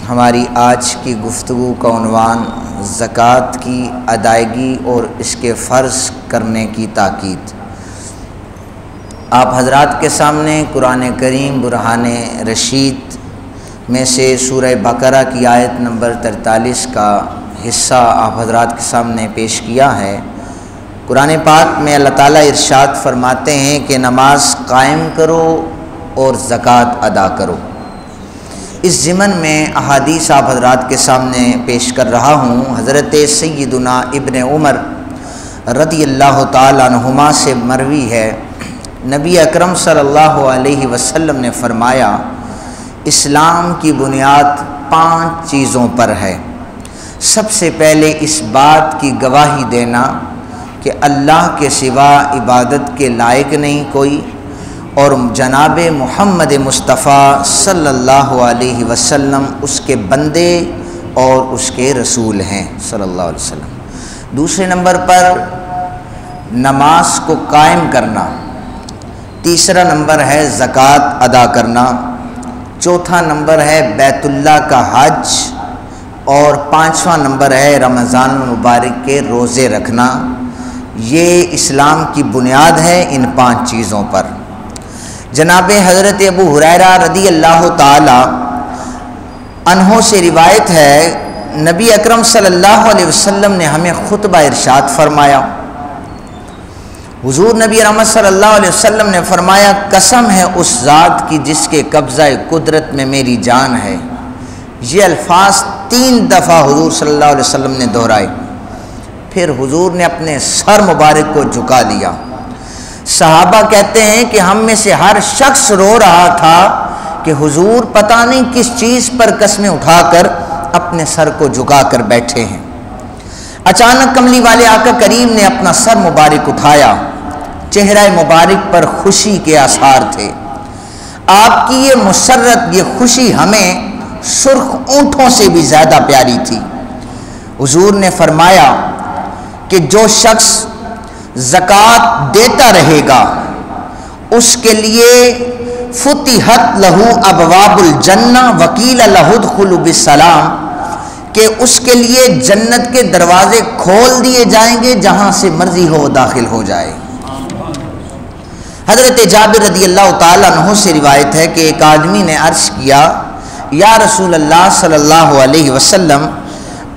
ہماری آج کی گفتگو کا عنوان زکوٰۃ کی ادائیگی اور اس کے فرض کرنے کی تاکید۔ آپ حضرات کے سامنے قرآن کریم برہان رشید میں سے سورہ بقرہ کی آیت نمبر 43 کا حصہ آپ حضرات کے سامنے پیش کیا ہے۔ قرآن پاک میں اللہ تعالیٰ ارشاد فرماتے ہیں کہ نماز قائم کرو اور زکوٰۃ ادا کرو۔ اس ضمن میں احادیث آپ حضرات کے سامنے پیش کر رہا ہوں۔ حضرت سیدنا ابن عمر رضی اللہ تعالیٰ عنہما سے مروی ہے، نبی اکرم صلی اللہ علیہ وسلم نے فرمایا، اسلام کی بنیاد 5 چیزوں پر ہے۔ سب سے پہلے اس بات کی گواہی دینا کہ اللہ کے سوا عبادت کے لائق نہیں کوئی، اور جناب محمد مصطفیٰ صلی اللہ علیہ وسلم اس کے بندے اور اس کے رسول ہیں صلی اللہ علیہ وسلم۔ دوسرے نمبر پر نماز کو قائم کرنا، تیسرا نمبر ہے زکوٰۃ ادا کرنا، چوتھا نمبر ہے بیت اللہ کا حج، اور 5واں نمبر ہے رمضان المبارک کے روزے رکھنا۔ یہ اسلام کی بنیاد ہے ان 5 چیزوں پر۔ جناب حضرت ابو ہریرہ رضی اللہ تعالی عنہ سے روایت ہے، نبی اکرم صلی اللہ علیہ وسلم نے ہمیں خطبہ ارشاد فرمایا۔ حضور نبی رحمت صلی اللہ علیہ وسلم نے فرمایا، قسم ہے اس ذات کی جس کے قبضہ قدرت میں میری جان ہے۔ یہ الفاظ 3 دفعہ حضور صلی اللہ علیہ وسلم نے دہرائے، پھر حضور نے اپنے سر مبارک کو جھکا لیا۔ صحابہ کہتے ہیں کہ ہم میں سے ہر شخص رو رہا تھا کہ حضور پتہ نہیں کس چیز پر قسمیں اٹھا کر اپنے سر کو جھکا کر بیٹھے ہیں۔ اچانک کملی والے آقا کریم نے اپنا سر مبارک اٹھایا، چہرہ مبارک پر خوشی کے آثار تھے۔ آپ کی یہ مسرت، یہ خوشی ہمیں سرخ اونٹوں سے بھی زیادہ پیاری تھی۔ حضور نے فرمایا کہ جو شخص زکوٰۃ دیتا رہے گا اس کے لیے فتحت لہو ابواب الجنہ وقیل لہ ادخل بالسلام، کہ اس کے لیے جنت کے دروازے کھول دیے جائیں گے، جہاں سے مرضی ہو داخل ہو جائے۔ حضرت جابر رضی اللہ تعالیٰ عنہ سے روایت ہے کہ ایک آدمی نے عرض کیا، یا رسول اللہ صلی اللہ علیہ وسلم،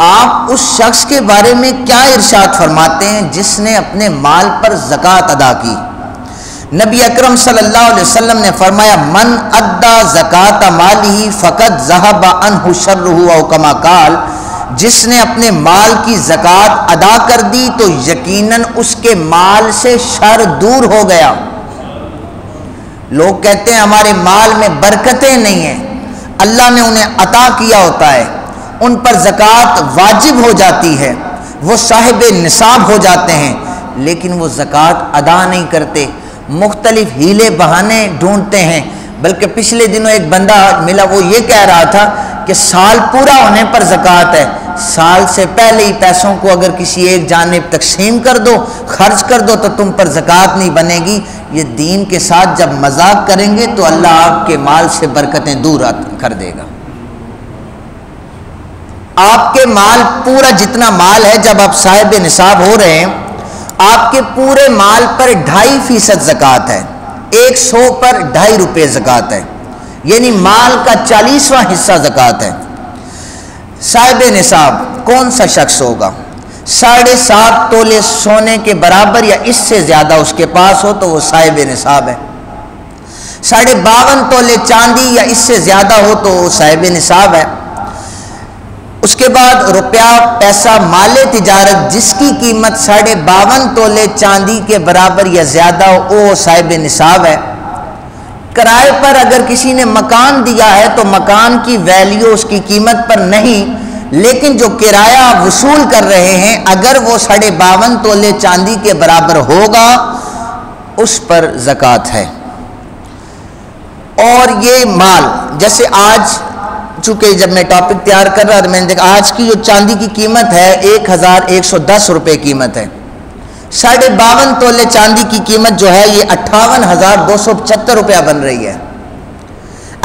آپ اس شخص کے بارے میں کیا ارشاد فرماتے ہیں جس نے اپنے مال پر زکوٰۃ ادا کی؟ نبی اکرم صلی اللہ علیہ وسلم نے فرمایا، من ادا زکوٰۃ مالہ فقد ذہب عنہ شرہ او کما قال، جس نے اپنے مال کی زکوٰۃ ادا کر دی تو یقیناً اس کے مال سے شر دور ہو گیا۔ لوگ کہتے ہیں ہمارے مال میں برکتیں نہیں ہیں، اللہ نے انہیں عطا کیا ہوتا ہے، ان پر زکوٰۃ واجب ہو جاتی ہے، وہ صاحب نصاب ہو جاتے ہیں، لیکن وہ زکوٰۃ ادا نہیں کرتے، مختلف ہیلے بہانے ڈھونڈتے ہیں۔ بلکہ پچھلے دنوں ایک بندہ ملا، وہ یہ کہہ رہا تھا کہ سال پورا ہونے پر زکوٰۃ ہے، سال سے پہلے ہی پیسوں کو اگر کسی ایک جانب تقسیم کر دو، خرچ کر دو، تو تم پر زکوٰۃ نہیں بنے گی۔ یہ دین کے ساتھ جب مذاق کریں گے تو اللہ آپ کے مال سے برکتیں دور کر دے گا۔ آپ کے مال پورا جتنا مال ہے، جب آپ صاحب نصاب ہو رہے ہیں، آپ کے پورے مال پر 2.5% زکوٰۃ ہے، 100 پر 2.5 روپے زکوٰۃ ہے، یعنی مال کا 40واں حصہ زکوٰۃ ہے۔ صاحب نصاب کون سا شخص ہوگا؟ 7.5 تولے سونے کے برابر یا اس سے زیادہ اس کے پاس ہو تو وہ صاحب نصاب ہے۔ 52.5 تولے چاندی یا اس سے زیادہ ہو تو وہ صاحب نصاب ہے۔ اس کے بعد روپیہ پیسہ مال تجارت جس کی قیمت 52.5 تولے چاندی کے برابر یا زیادہ ہو وہ صاحب نصاب ہے۔ کرائے پر اگر کسی نے مکان دیا ہے تو مکان کی ویلیو اس کی قیمت پر نہیں، لیکن جو کرایہ وصول کر رہے ہیں اگر وہ 52.5 تولے چاندی کے برابر ہوگا اس پر زکوٰۃ ہے۔ اور یہ مال، جیسے آج چونکہ جب میں ٹاپک تیار کر رہا تھا میں نے دیکھا آج کی جو چاندی کی قیمت ہے 1110 روپے قیمت ہے، 52.5 تولے چاندی کی قیمت جو ہے یہ 58,275 روپیہ بن رہی ہے۔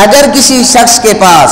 اگر کسی شخص کے پاس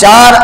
4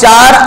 4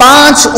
5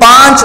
5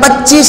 25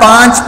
5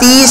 30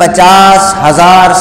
50,000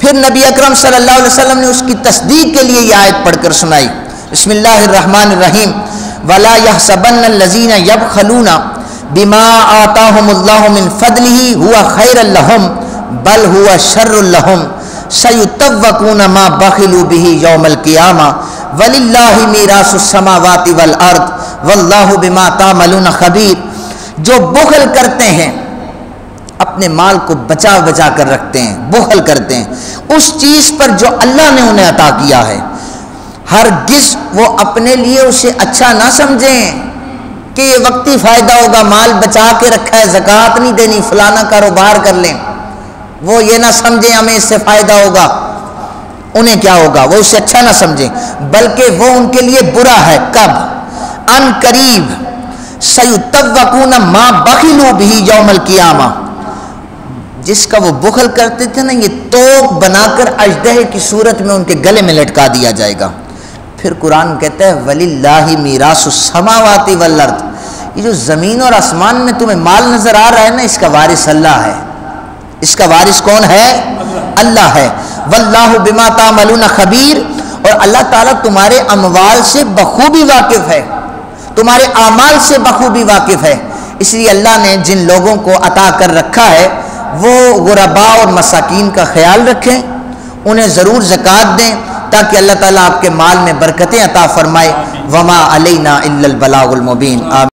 پھر نبی اکرم صلی اللہ علیہ وسلم نے اس کی تصدیق کے لیے یہ آیت پڑھ کر سنائی، بسم اللہ الرحمن الرحیم، وَلَا يَحْسَبَنَّ الَّذِينَ يَبْخَلُونَ بِمَا آتَاهُمُ اللَّهُ مِنْ فَضْلِهِ هُوَ خَيْرًا لَهُمْ بَلْ هُوَ شَرٌّ لَهُمْ سَيُطَوَّقُونَ مَا بَخِلُوا بِهِ يَوْمَ الْقِيَامَةِ وَلِلَّهِ مِيرَاثُ السَّمَاوَاتِ وَالْأَرْضِ وَاللَّهُ بِمَا تَعْمَلُونَ خَبِيرٌ، جو بخل کرتے ہیں، اپنے مال کو بچا بچا کر رکھتے ہیں، بخل کرتے ہیں اس چیز پر جو اللہ نے انہیں عطا کیا ہے، ہرگز وہ اپنے لیے اسے اچھا نہ سمجھیں کہ یہ وقتی فائدہ ہوگا، مال بچا کے رکھا ہے، زکوٰۃ نہیں دینی، فلانا کاروبار کر لیں، وہ یہ نہ سمجھیں ہمیں اس سے فائدہ ہوگا، انہیں کیا ہوگا، وہ اسے اچھا نہ سمجھیں، بلکہ وہ ان کے لیے برا ہے۔ کب؟ ان قریب، سیطوقون ما بخلوا بہ یوم القیامہ، جس کا وہ بخل کرتے تھے نا، یہ توق بنا کر اژدہے کی صورت میں ان کے گلے میں لٹکا دیا جائے گا۔ پھر قرآن کہتا ہے وَلِلَّهِ مِيرَاثُ السَّمَاوَاتِ وَالْأَرْضِ، یہ جو زمین اور آسمان میں تمہیں مال نظر آ رہا ہے نا، اس کا وارث اللہ ہے۔ اس کا وارث کون ہے؟ اللہ ہے۔ وَاللَّهُ بِمَا تَعْمَلُونَ خَبِيرٌ، اور اللہ تعالیٰ تمہارے اموال سے بخوبی واقف ہے، تمہارے اعمال سے بخوبی واقف ہے۔ اس لیے اللہ نے جن لوگوں کو عطا کر رکھا ہے وہ غرباء اور مساکین کا خیال رکھیں، انہیں ضرور زکوٰۃ دیں تاکہ اللہ تعالیٰ آپ کے مال میں برکتیں عطا فرمائے۔ وما علینا الا البلاغ المبین۔